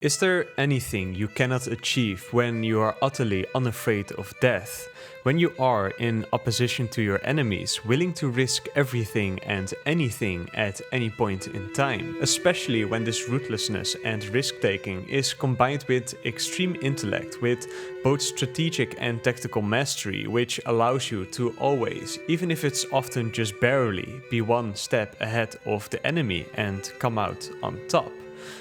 Is there anything you cannot achieve when you are utterly unafraid of death? When you are in opposition to your enemies, willing to risk everything and anything at any point in time? Especially when this ruthlessness and risk-taking is combined with extreme intellect, with both strategic and tactical mastery, which allows you to always, even if it's often just barely, be one step ahead of the enemy and come out on top.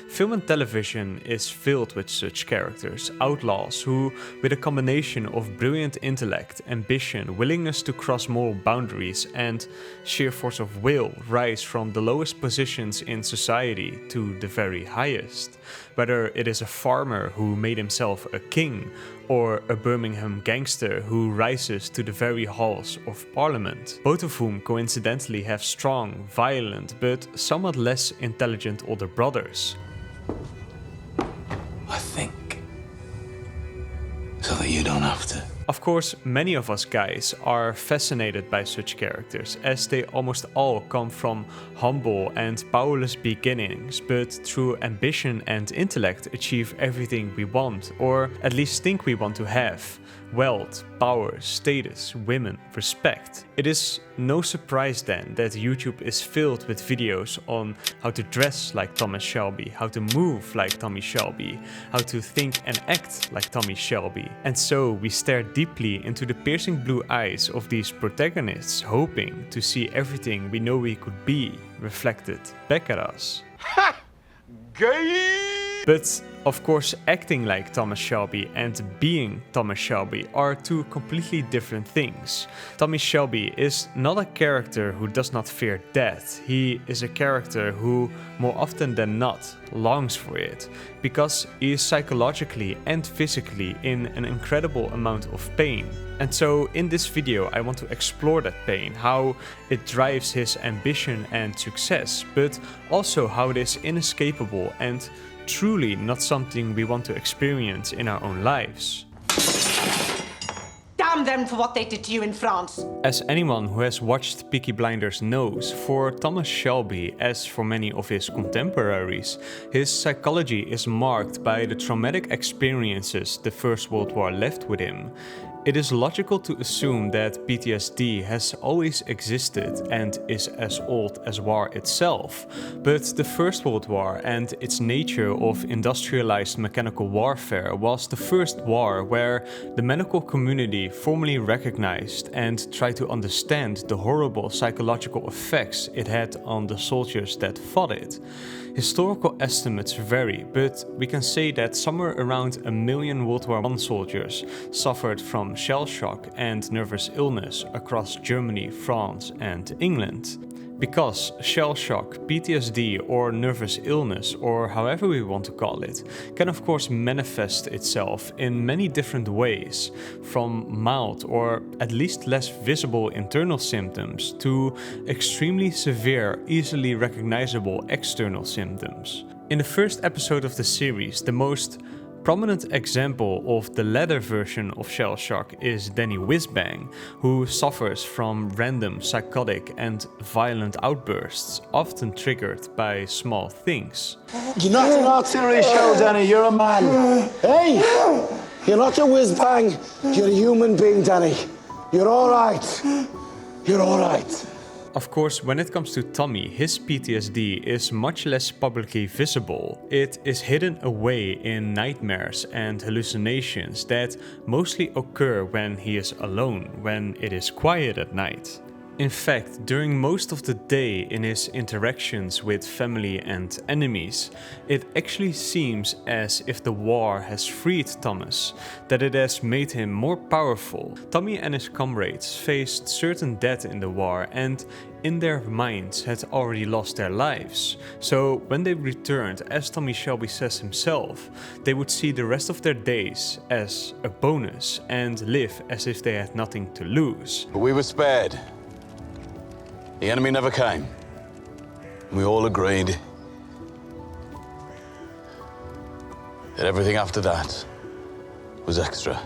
Film and television is filled with such characters, outlaws who, with a combination of brilliant intellect, ambition, willingness to cross moral boundaries, and sheer force of will, rise from the lowest positions in society to the very highest. Whether it is a farmer who made himself a king, or a Birmingham gangster who rises to the very halls of Parliament, both of whom coincidentally have strong, violent, but somewhat less intelligent older brothers. I think. So that you don't have to. Of course, many of us guys are fascinated by such characters, as they almost all come from humble and powerless beginnings, but through ambition and intellect achieve everything we want, or at least think we want to have. Wealth, power, status, women, respect. It is no surprise then that YouTube is filled with videos on how to dress like Thomas Shelby, how to move like Tommy Shelby, how to think and act like Tommy Shelby. And so we stare deeply into the piercing blue eyes of these protagonists, hoping to see everything we know we could be reflected back at us. Ha! Gay! But of course, acting like Thomas Shelby and being Thomas Shelby are two completely different things. Tommy Shelby is not a character who does not fear death. He is a character who, more often than not, longs for it, because he is psychologically and physically in an incredible amount of pain. And so in this video I want to explore that pain, how it drives his ambition and success, but also how it is inescapable and truly not something we want to experience in our own lives. Damn them for what they did to you in France. As anyone who has watched Peaky Blinders knows, for Thomas Shelby, as for many of his contemporaries, his psychology is marked by the traumatic experiences the First World War left with him. It is logical to assume that PTSD has always existed and is as old as war itself, but the First World War and its nature of industrialized mechanical warfare was the first war where the medical community formally recognized and tried to understand the horrible psychological effects it had on the soldiers that fought it. Historical estimates vary, but we can say that somewhere around 1 million World War I soldiers suffered from shell shock and nervous illness across Germany, France and England. Because shell shock, PTSD or nervous illness, or however we want to call it, can of course manifest itself in many different ways, from mild or at least less visible internal symptoms to extremely severe, easily recognizable external symptoms. In the first episode of the series, the most prominent example of the latter version of shell shock is Danny Whizbang, who suffers from random psychotic and violent outbursts, often triggered by small things. You're not an artillery shell, Danny, you're a man. Hey, you're not a whiz-bang, you're a human being, Danny. You're all right. You're all right. Of course, when it comes to Tommy, his PTSD is much less publicly visible. It is hidden away in nightmares and hallucinations that mostly occur when he is alone, when it is quiet at night. In fact, during most of the day in his interactions with family and enemies, it actually seems as if the war has freed Thomas, that it has made him more powerful. Tommy and his comrades faced certain death in the war and in their minds had already lost their lives. So when they returned, as Tommy Shelby says himself, they would see the rest of their days as a bonus and live as if they had nothing to lose. But we were spared. The enemy never came. We all agreed that everything after that was extra.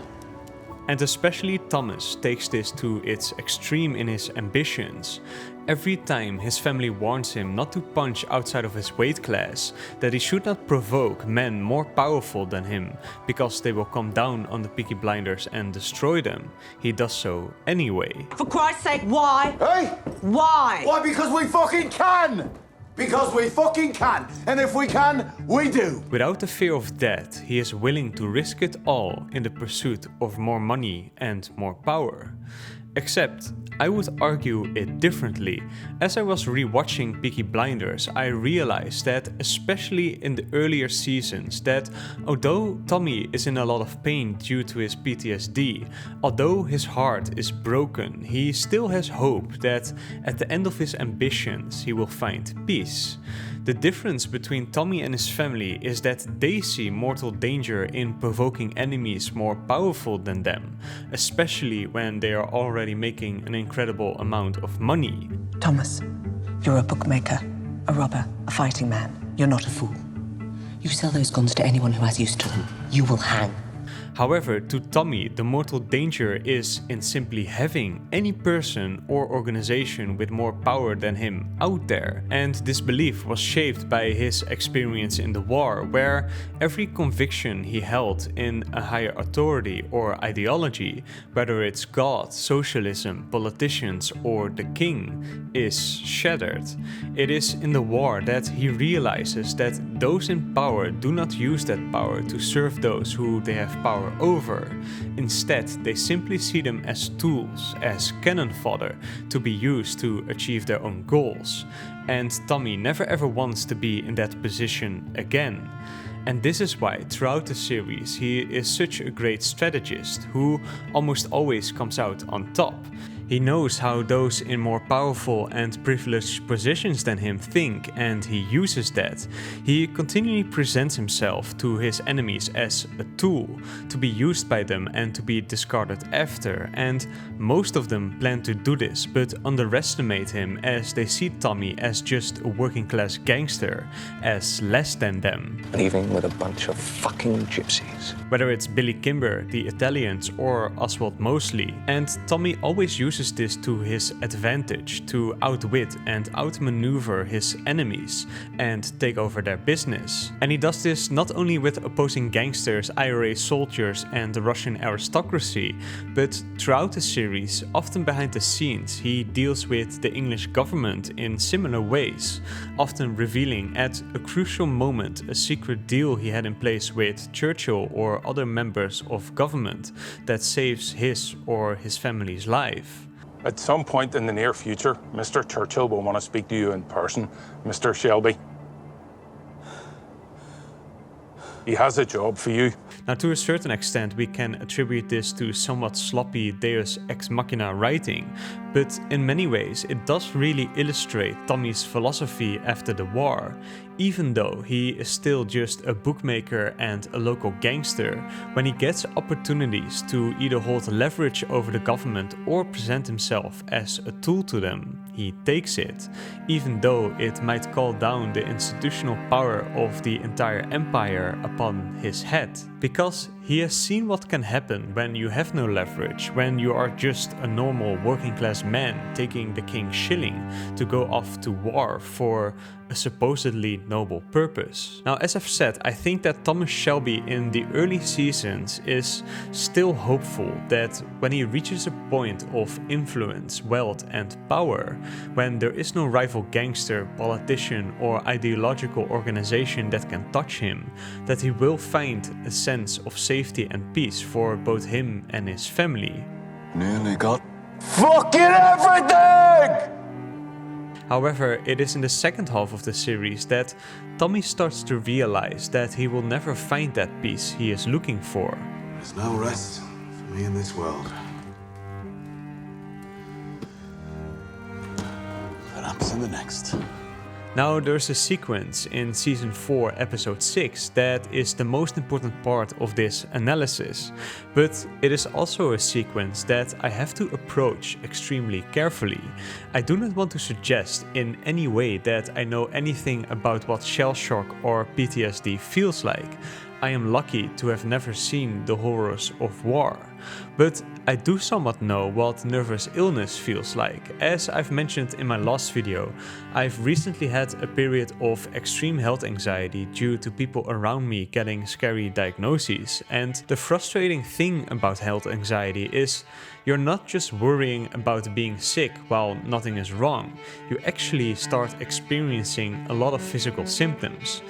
And especially Thomas takes this to its extreme in his ambitions. Every time his family warns him not to punch outside of his weight class, that he should not provoke men more powerful than him, because they will come down on the Peaky Blinders and destroy them, he does so anyway. For Christ's sake, why? Hey! Why? Why? Because we fucking can! Because we fucking can! And if we can, we do! Without the fear of death, he is willing to risk it all in the pursuit of more money and more power. Except, I would argue it differently. As I was rewatching Peaky Blinders, I realized that, especially in the earlier seasons, that although Tommy is in a lot of pain due to his PTSD, although his heart is broken, he still has hope that at the end of his ambitions he will find peace. The difference between Tommy and his family is that they see mortal danger in provoking enemies more powerful than them, especially when they are already making an incredible amount of money. Thomas, you're a bookmaker, a robber, a fighting man. You're not a fool. You sell those guns to anyone who has use to them. You will hang. However, to Tommy, the mortal danger is in simply having any person or organization with more power than him out there. And this belief was shaped by his experience in the war, where every conviction he held in a higher authority or ideology, whether it's God, socialism, politicians, or the king, is shattered. It is in the war that he realizes that those in power do not use that power to serve those who they have power over. Instead, they simply see them as tools, as cannon fodder, to be used to achieve their own goals. And Tommy never ever wants to be in that position again. And this is why throughout the series he is such a great strategist who almost always comes out on top. He knows how those in more powerful and privileged positions than him think, and he uses that. He continually presents himself to his enemies as a tool, to be used by them and to be discarded after, and most of them plan to do this, but underestimate him as they see Tommy as just a working class gangster, as less than them. Leaving with a bunch of fucking gypsies. Whether it's Billy Kimber, the Italians, or Oswald Mosley, and Tommy always uses this to his advantage to outwit and outmaneuver his enemies and take over their business. And he does this not only with opposing gangsters, IRA soldiers, and the Russian aristocracy, but throughout the series, often behind the scenes, he deals with the English government in similar ways, often revealing at a crucial moment a secret deal he had in place with Churchill or other members of government that saves his or his family's life. At some point in the near future, Mr. Churchill will want to speak to you in person, Mr. Shelby. He has a job for you. Now, to a certain extent, we can attribute this to somewhat sloppy Deus Ex Machina writing, but in many ways it does really illustrate Tommy's philosophy after the war. Even though he is still just a bookmaker and a local gangster, when he gets opportunities to either hold leverage over the government or present himself as a tool to them, he takes it, even though it might call down the institutional power of the entire empire upon his head. Because he has seen what can happen when you have no leverage, when you are just a normal working class man taking the king's shilling to go off to war for a supposedly noble purpose. Now, as I've said, I think that Thomas Shelby in the early seasons is still hopeful that when he reaches a point of influence, wealth and power, when there is no rival gangster, politician or ideological organization that can touch him, that he will find a sense of safety and peace for both him and his family. Nearly got fucking everything! However, it is in the second half of the series that Tommy starts to realize that he will never find that peace he is looking for. There's no rest for me in this world. Perhaps in the next. Now, there's a sequence in Season 4, Episode 6 that is the most important part of this analysis, but it is also a sequence that I have to approach extremely carefully. I do not want to suggest in any way that I know anything about what shell shock or PTSD feels like. I am lucky to have never seen the horrors of war. But I do somewhat know what nervous illness feels like. As I've mentioned in my last video, I've recently had a period of extreme health anxiety due to people around me getting scary diagnoses. And the frustrating thing about health anxiety is you're not just worrying about being sick while nothing is wrong. You actually start experiencing a lot of physical symptoms.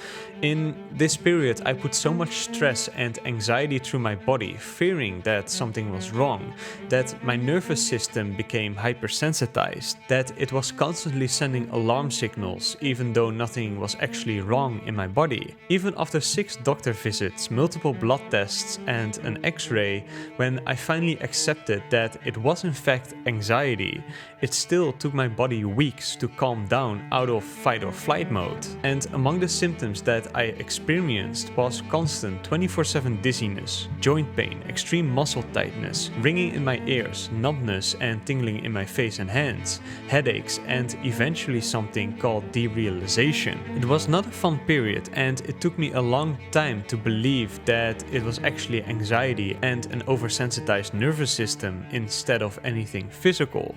In this period, I put so much stress and anxiety through my body, fearing that something was wrong, that my nervous system became hypersensitized, that it was constantly sending alarm signals even though nothing was actually wrong in my body. Even after 6 doctor visits, multiple blood tests and an X-ray, when I finally accepted that it was in fact anxiety, it still took my body weeks to calm down out of fight or flight mode. And among the symptoms that I experienced was constant 24/7 dizziness, joint pain, extreme muscle tightness, ringing in my ears, numbness and tingling in my face and hands, headaches, and eventually something called derealization. It was not a fun period, and it took me a long time to believe that it was actually anxiety and an oversensitized nervous system instead of anything physical.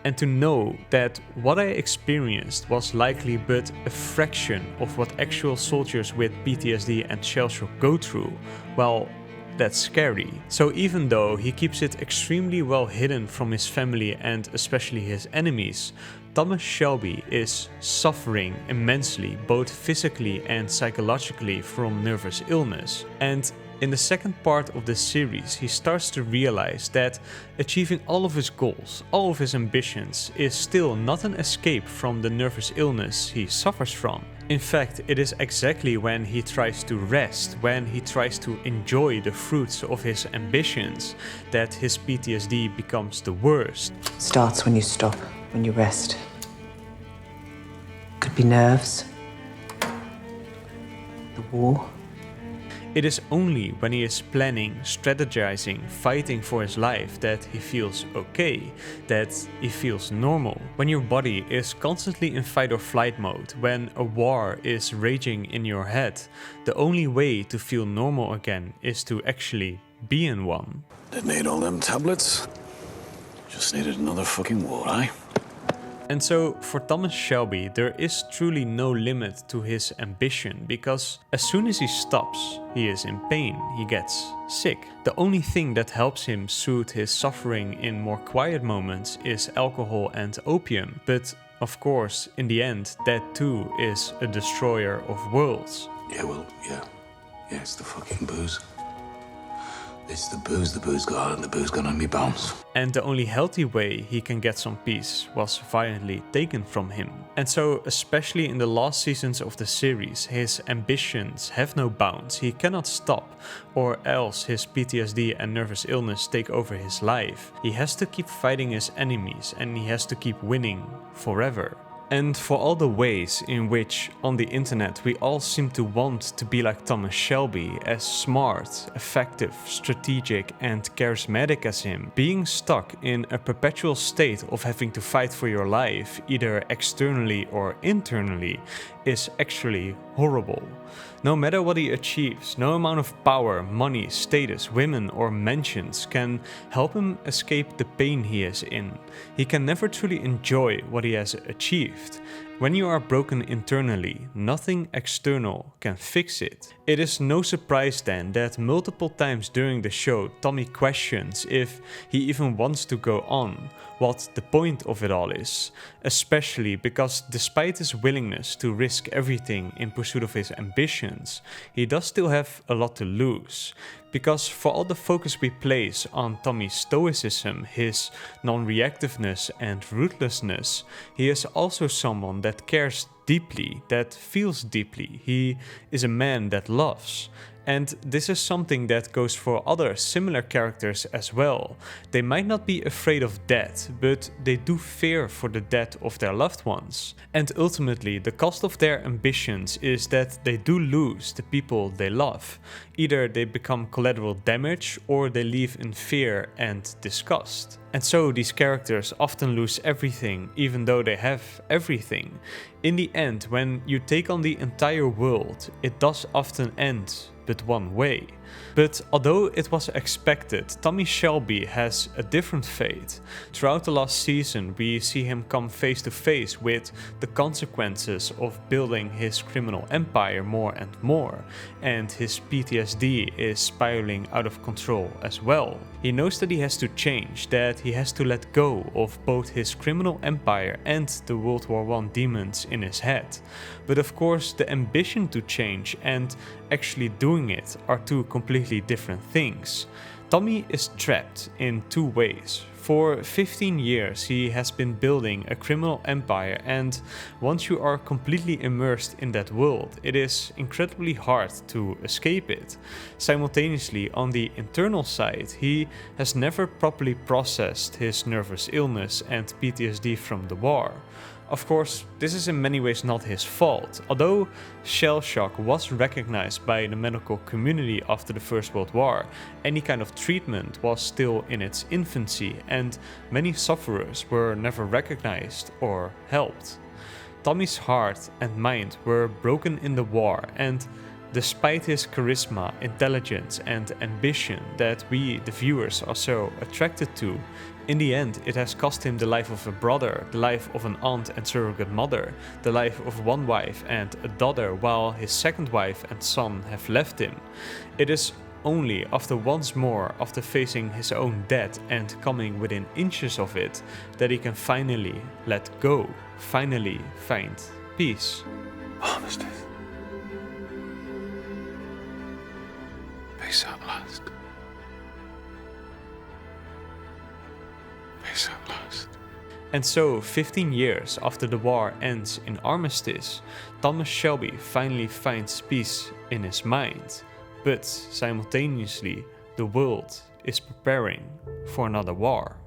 And to know that what I experienced was likely but a fraction of what actual soldiers with PTSD and shellshock go through, well, that's scary. So even though he keeps it extremely well hidden from his family and especially his enemies, Thomas Shelby is suffering immensely, both physically and psychologically, from nervous illness. And in the second part of the series, he starts to realize that achieving all of his goals, all of his ambitions, is still not an escape from the nervous illness he suffers from. In fact, it is exactly when he tries to rest, when he tries to enjoy the fruits of his ambitions, that his PTSD becomes the worst. Starts when you stop, when you rest. Could be nerves. The war. It is only when he is planning, strategizing, fighting for his life that he feels okay, that he feels normal. When your body is constantly in fight or flight mode, when a war is raging in your head, the only way to feel normal again is to actually be in one. Didn't need all them tablets. Just needed another fucking war, eh? And so, for Thomas Shelby, there is truly no limit to his ambition, because as soon as he stops, he is in pain, he gets sick. The only thing that helps him soothe his suffering in more quiet moments is alcohol and opium. But of course, in the end, that too is a destroyer of worlds. Yeah, it's the fucking booze. It's the booze got and the booze got on me bones. And the only healthy way he can get some peace was violently taken from him. And so, especially in the last seasons of the series, his ambitions have no bounds. He cannot stop, or else his PTSD and nervous illness take over his life. He has to keep fighting his enemies, and he has to keep winning forever. And for all the ways in which on the internet we all seem to want to be like Thomas Shelby, as smart, effective, strategic and charismatic as him, being stuck in a perpetual state of having to fight for your life, either externally or internally, is actually horrible. No matter what he achieves, no amount of power, money, status, women or mentions can help him escape the pain he is in. He can never truly enjoy what he has achieved. When you are broken internally, nothing external can fix it. It is no surprise then that multiple times during the show Tommy questions if he even wants to go on, what the point of it all is, especially because despite his willingness to risk everything in pursuit of his ambitions, he does still have a lot to lose. Because for all the focus we place on Tommy's stoicism, his non-reactiveness and ruthlessness, he is also someone that cares deeply, that feels deeply. He is a man that loves. And this is something that goes for other similar characters as well. They might not be afraid of death, but they do fear for the death of their loved ones. And ultimately, the cost of their ambitions is that they do lose the people they love. Either they become collateral damage or they live in fear and disgust. And so these characters often lose everything, even though they have everything. In the end, when you take on the entire world, it does often end but one way. But although it was expected, Tommy Shelby has a different fate. Throughout the last season, we see him come face to face with the consequences of building his criminal empire more and more, and his PTSD is spiraling out of control as well. He knows that he has to change, that he has to let go of both his criminal empire and the World War I demons in his head. But of course, the ambition to change and actually doing it are two completely different things. Tommy is trapped in two ways. For 15 years he has been building a criminal empire, and once you are completely immersed in that world, it is incredibly hard to escape it. Simultaneously, on the internal side, he has never properly processed his nervous illness and PTSD from the war. Of course, this is in many ways not his fault. Although Shellshock was recognized by the medical community after the First World War, any kind of treatment was still in its infancy, and many sufferers were never recognized or helped. Tommy's heart and mind were broken in the war, and despite his charisma, intelligence and ambition that we, the viewers, are so attracted to, in the end it has cost him the life of a brother, the life of an aunt and surrogate mother, the life of one wife and a daughter, while his second wife and son have left him. It is only once more after facing his own death and coming within inches of it that he can finally let go, finally find peace. Armistice. Peace at last. Peace at last. And so, 15 years after the war ends in armistice, Thomas Shelby finally finds peace in his mind. But simultaneously, the world is preparing for another war.